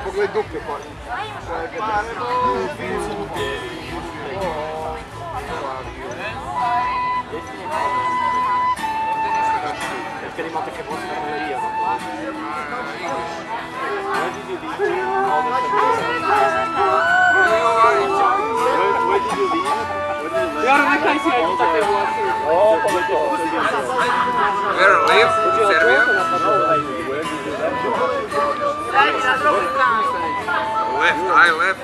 Pogled doppio qua. Perché rimane che possa andare via. Where live? Serbia? Left, I left.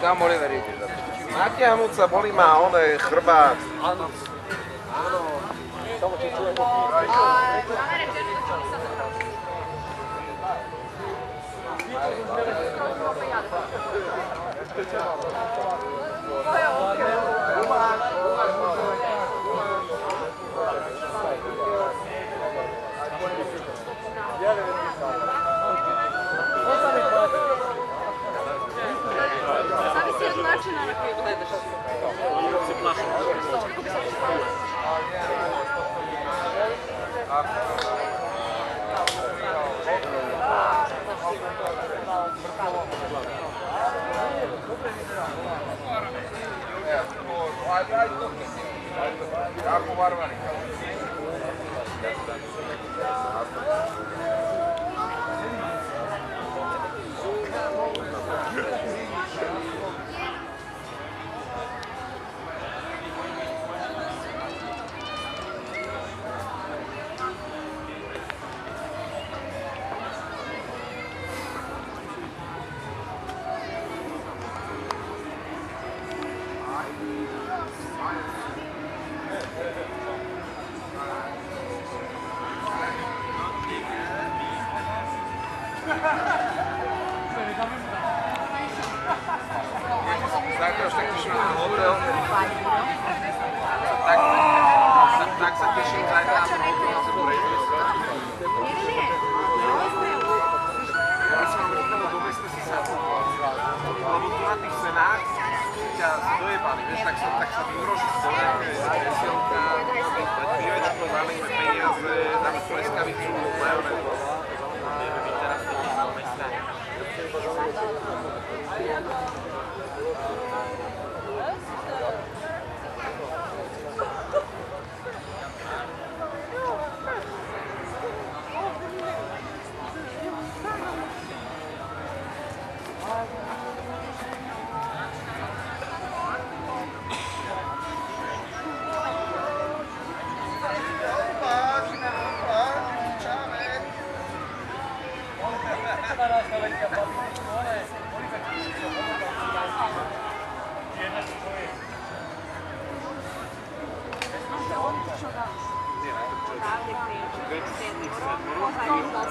Tamo li veriti. Natiahnuť sa boli ma one chrbát. Zavisi od načina na koji gledaš. Zajtra už tak teším na hotel. Tak sa teším zajtra na ten hotel, na ten breakfast. Keď som vám říkal, do mesta si sadol. Lebo tu na tých cenách ťa dojebali, vieš, tak sa vymrožíš dole, veselka, pivečko, zalejme peniaze, dáme pleskavicu, majonézu. Teraz to nie do mesta.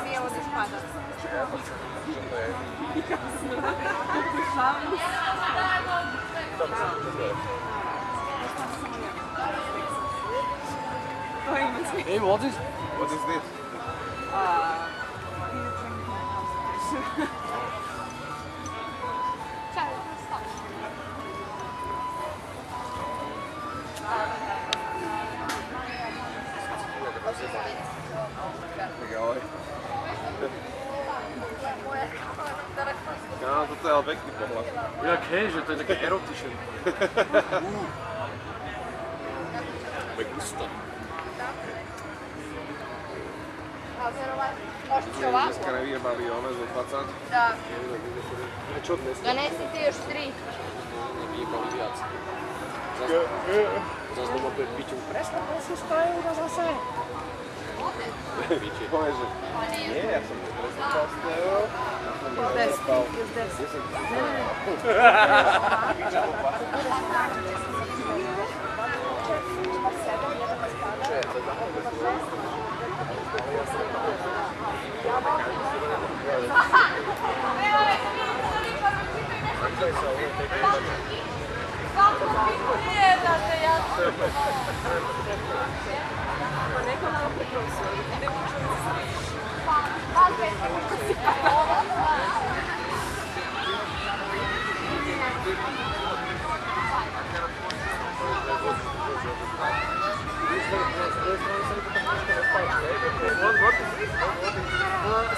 Nije ovdje spada. Hey, what is this? Ja, toto je ale pekný pohľad. Jak hej, že to je také erotičné. Me gusta. Možete ovako? Dneska nevyjebali one zo 20. Da. Čo dnes? Donesite još 3. Nevyjebali viac. Zas doma to je piću. Presne, se stavil da zase. Piće. Poveže. Nie, ja som presne stavil.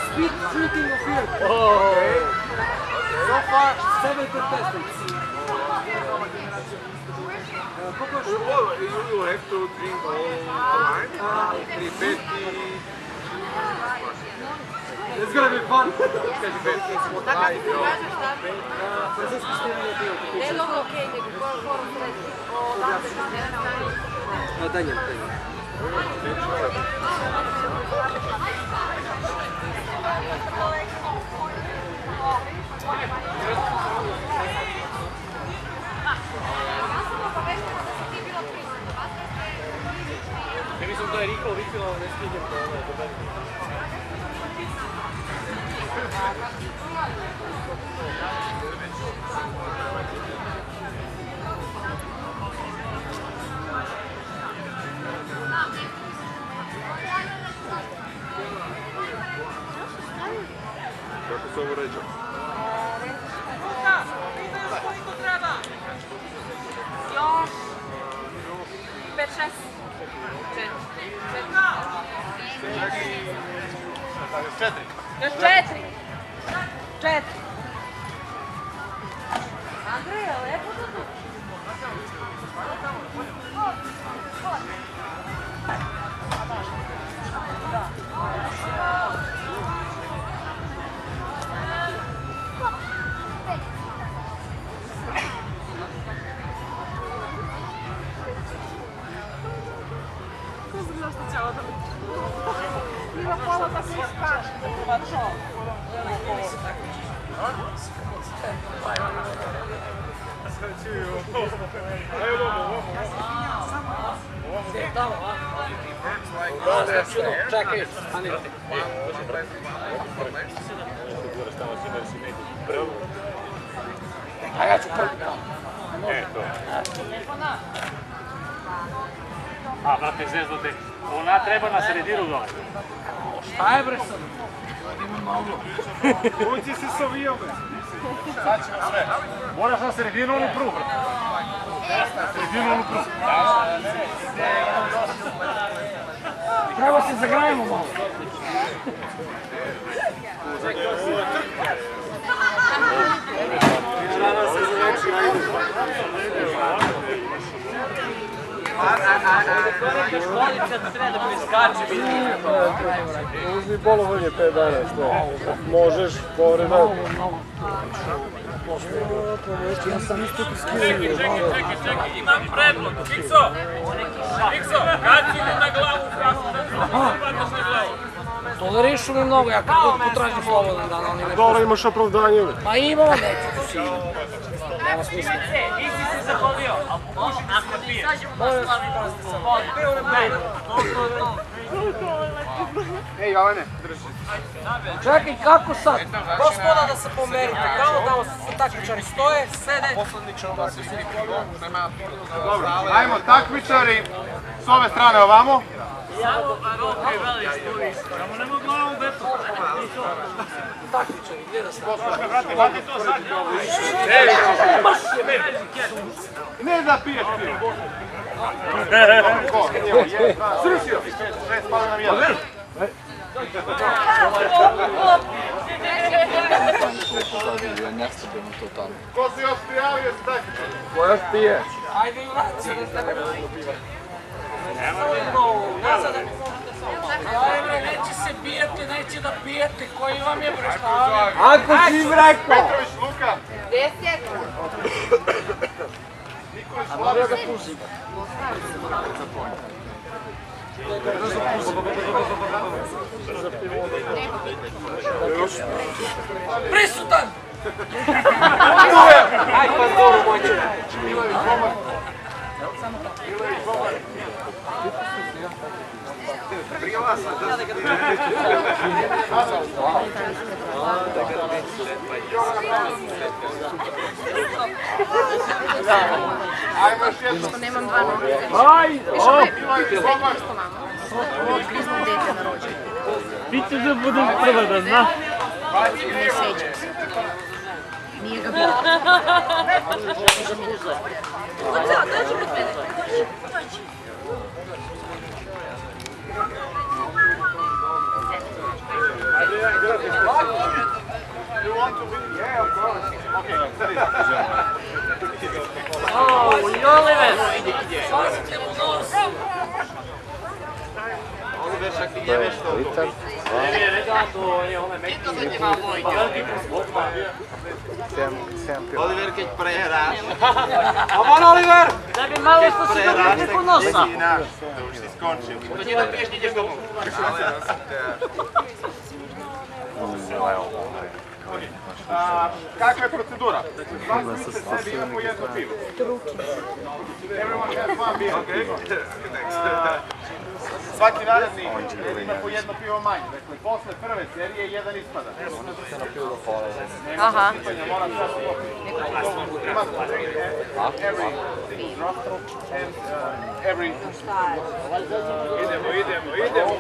Speed shooting of here. Okay. So far, 7 contestants. You have to drink all the wine? 350. It's gonna be fun. Ne, dobro, okej, nego moram srediti. Daj njemu. Ja mislim da je Riko vikilo, ne stiđem po ovome, do meni. Kako se ovo ređa? Još 5, 6. 4. Još 4. 4. Andreja, lepo da tu. Čekaj, stani. A ja ću prvi. A, brate, zeznuti. Ona treba na sredinu dole. Šta je bre sad? Ima malo. Uđi se s ovijome. Moraš na sredinu onu prugu, brate. Na sredinu onu prugu. Treba se zagrajemo malo. Uzmi bolovanje 5 dana, što? Možeš, povreda. Ja sam isto skidao. Čekaj, imam predlog. Fikso, kad si mu na glavu krasu, da ti upadaš na glavu? Tolerišu mi mnogo, ja kad god potražim slobodan dan, oni ne Dole imaš opravdanje. Ma imamo, neću ti si. Nema smisla. Nisi se zaholio, ako Sad ćemo da slavimo sa vodom. Ej, Jovane, drži. Čekaj, kako sad? Gospoda da se pomerite, kao da se takmičari stoje, sede. Poslaniče, ova se svi pivo, nema... Dobro, ajmo takmičari, s ove strane ovamo. Takmičari, gdje da ste? Ne da piješ pivo. Srušio. 6, pada nam 1. Ko se još prijavio za takmičar? Ko još pije? Ajde i vraci. Nazad ako možete samo. Aj bre, neće se bijete, neće da pijete, koji vam je bre šta? Ako si im rekao! Petrović, Luka. 10. Nikolić, Slavica. Prisutan! Aj pa dobro moće. Ajmo još jedno. Nemam dva noge. Aj! O! Otkrizno dete na rođenju. Biće da budem prva da zna. Ne sećam se. Nije ga bilo. Dođi kod mene. You want to be? Yeah, of course. Okay, sad ide. Spasite mu nos! Oliver, čak ti nie wiesz, to Ritar. Oliver, keď prehráš, Aman Oliver! Da bi malo što si dobio preko nosa. si náš, to už si skončil. To ti napiješ, ideš domov. Ale ja som kakva je procedura? Svaki se sebi ima po jedno pivo. Everyone has one beer. Svaki naredni ima po jedno pivo manje. Dakle, posle prve serije jedan ispada. Aha. Moram sad se popiti. Ima every idemo.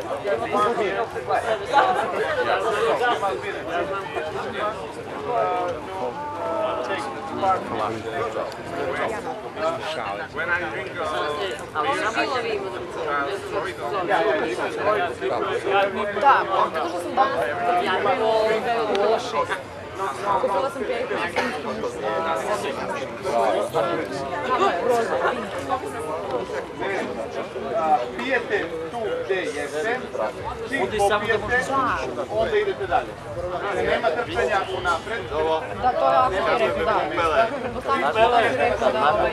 When I drink Da, zato što sam danas prijavila 6. Kupila sam pjeriku na pijete tu gdje jeste, čim popijete, onda idete dalje. Nema trčanja unapred. Da, to je ako je rekao, da. Pretpostavljam što je rekao da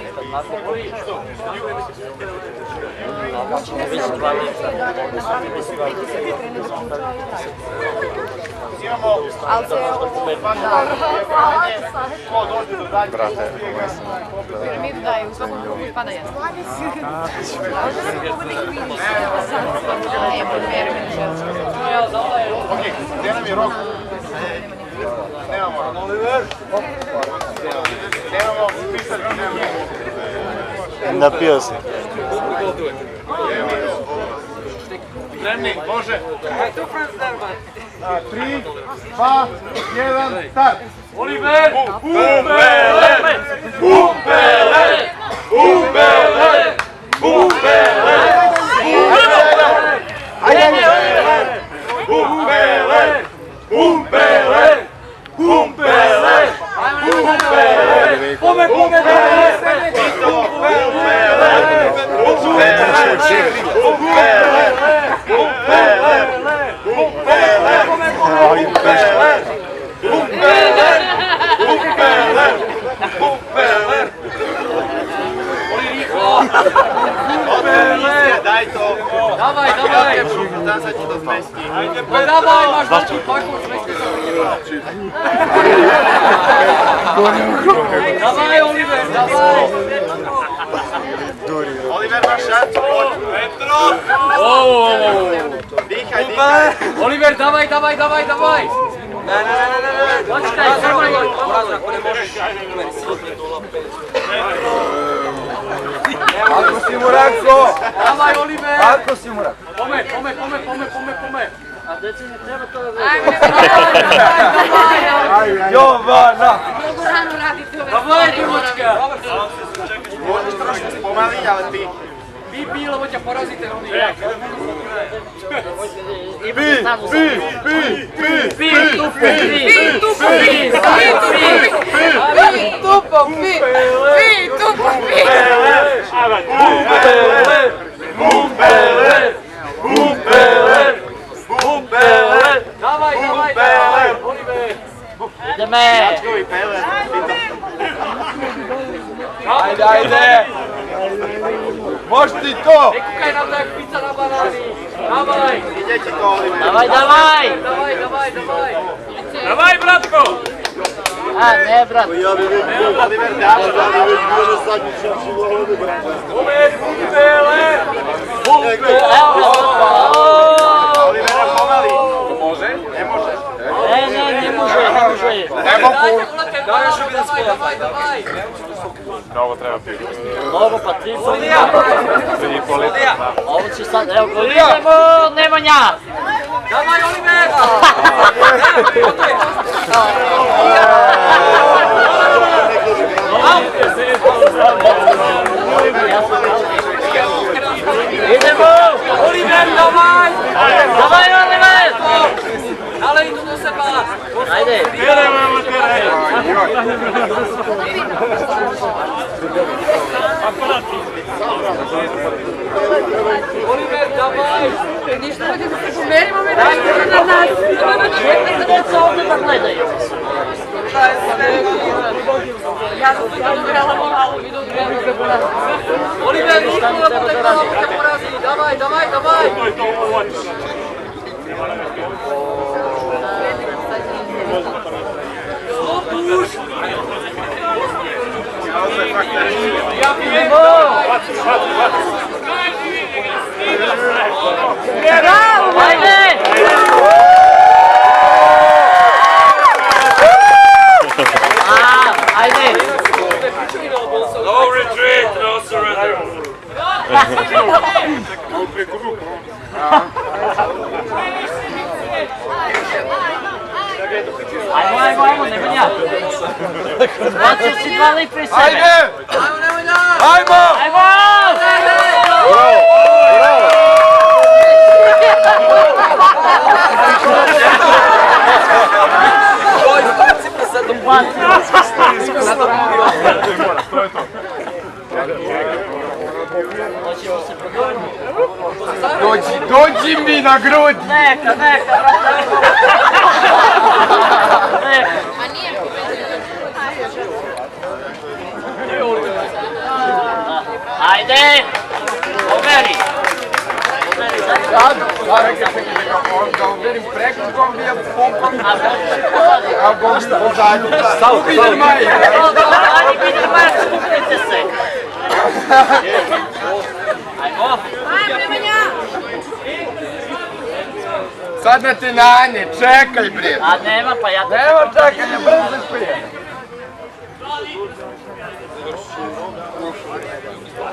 Imamo ali se ovo... ko dođe do dalje. Piramidu daje, u svakom krugu pada jedan. Ne, podmjerim više. Ok, gdje nam je rok? Nemamo rok. Nemamo spisak, nemamo. Napio se. Spremni, može. 3, 2, 1, start! Oliver! Umbele! Umbele! Umbele! Umbele! Umbele! Umbele! Umbele! Kome, kome, Daj to! Dawaj, dawaj! Da sad ci to zmesti. Dawaj, masz taki pakus, Dawaj, Oliver, dawaj! Duri. Dihaj, dihaj. Oliver, davaj! Ne. Počkaj, nemoj. Ako si mu Ranko! Davaj, Oliver! Ako si mu Ranko! Pome! A deci ne treba to da Jovana! Mnogo rano radite ove Davaj, stvari. Divočka! Môžeš trošku spomaliť, ale ty. Bi, lebo ťa porazíte, oni. Davaj, Oliver! ideme. Ajde! Možeš ti to! Nekúkaj na to, jak pizza na banány! Davaj! Ide ti to, Oliver. Dawaj! Davaj! Давай, братко! A ne, brat. Oliver, dáš to. Olivera, pomaly. Môže? Nemôže. Ne može. Davaj! Mnogo pa 3 Ovo će sad, evo go idemo, Nemanja! Davaj, Oliver! Idemo! Oliver, davaj! Dawaj, Oliver! Ale idu do seba! Ajde! Oliver, davaj! Ništa, ovdje da se pomerimo, me dajte na nas. Čekaj deca ovdje da gledaju. Ja sam se odgledala malo, vidu odgledala. Oliver, niko da bude glava te porazi! Davaj! Opuš! Bravo! Ajde! Ajde! No retreat, no surrender. Ajmo, Nemanja! Baciš si 2 litre iz sebe! Ajde! Ajmo! Ajmo! Hoćemo se pogoditi. Dođi mi na grudi! Neka, brate! Neka! Ajde! Omeri! Sad, da uverim preko gombija pompom, a gombi pozadnju. Biedermajer! Ajde, Biedermajer, skupite se! Ajmo! Sad na te nanje, čekaj bre! A nema, pa ja te... Nema čekanja, brzo prije!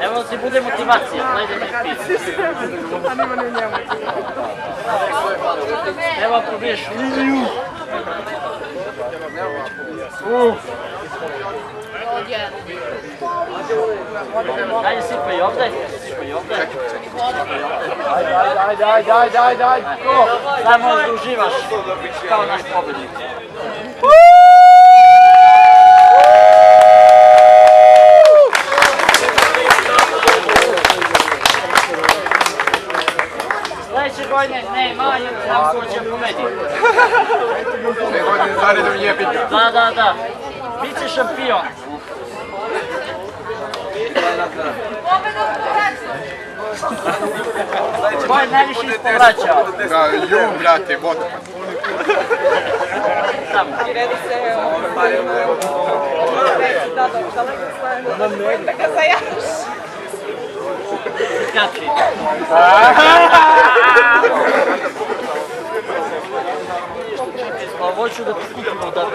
Evo da ti bude motivacija, gledaj me piti. Evo ako biješ liniju. Ajde, sipaj ovdje. Ajde! Samo da uživaš kao naš pobednik. Sljedeće godine nema, jer znam ko će pobediti. Sve godine zaredom jebika. Da. Biće šampion. Ko je najviše ispovraćao? Da, ljub, brate, voda. Tamo. Da ga zajaš. Vršnjaci. Pa hoću da ti kupimo da